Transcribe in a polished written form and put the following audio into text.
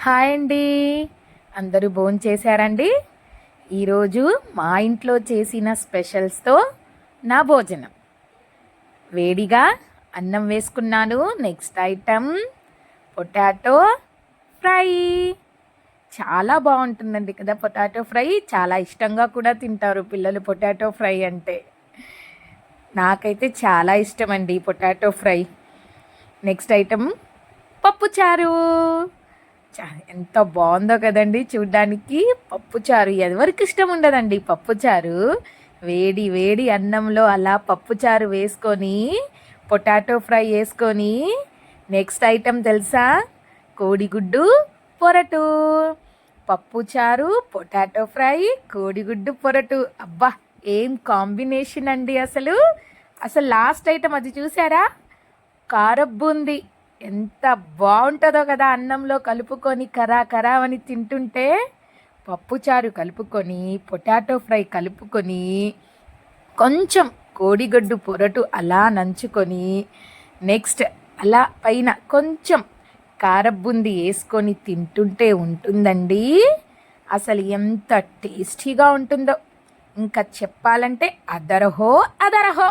Hi అండి. అందరూ భోంచేశారండి? ఈరోజు మా ఇంట్లో చేసిన స్పెషల్స్తో నా భోజనం. వేడిగా అన్నం వేసుకున్నాను. Next item potato fry. చాలా బాగుంటుందండి కదా పొటాటో ఫ్రై. చాలా ఇష్టంగా కూడా తింటారు పిల్లలు పొటాటో ఫ్రై అంటే. నాకైతే చాలా ఇష్టం అండి పొటాటో ఫ్రై. నెక్స్ట్ ఐటమ్ పప్పుచారు. ఎంత బాగుందో కదండి చూడ్డానికి. పప్పుచారు ఎవరికి ఇష్టం ఉండదండి పప్పుచారు. వేడి వేడి అన్నంలో అలా పప్పుచారు వేసుకొని పొటాటో ఫ్రై వేసుకొని నెక్స్ట్ ఐటెం తెలుసా? కోడిగుడ్డు పొరటు. పప్పుచారు, పొటాటో ఫ్రై, కోడిగుడ్డు పొరటు. అబ్బా, ఏం కాంబినేషన్ అండి అసలు. లాస్ట్ ఐటెం అది చూసారా? కారబ్బుంది. ఎంత బాగుంటుందో కదా అన్నంలో కలుపుకొని కరా కరా అని తింటుంటే. పప్పుచారు కలుపుకొని పొటాటో ఫ్రై కలుపుకొని కొంచెం కోడిగడ్డు పొరటు అలా నంచుకొని నెక్స్ట్ అలా పైన కొంచెం కారబుంది వేసుకొని తింటుంటే ఉంటుందండి. అసలు ఎంత టేస్టీగా ఉంటుందో ఇంకా చెప్పాలంటే అదరహో అదరహో.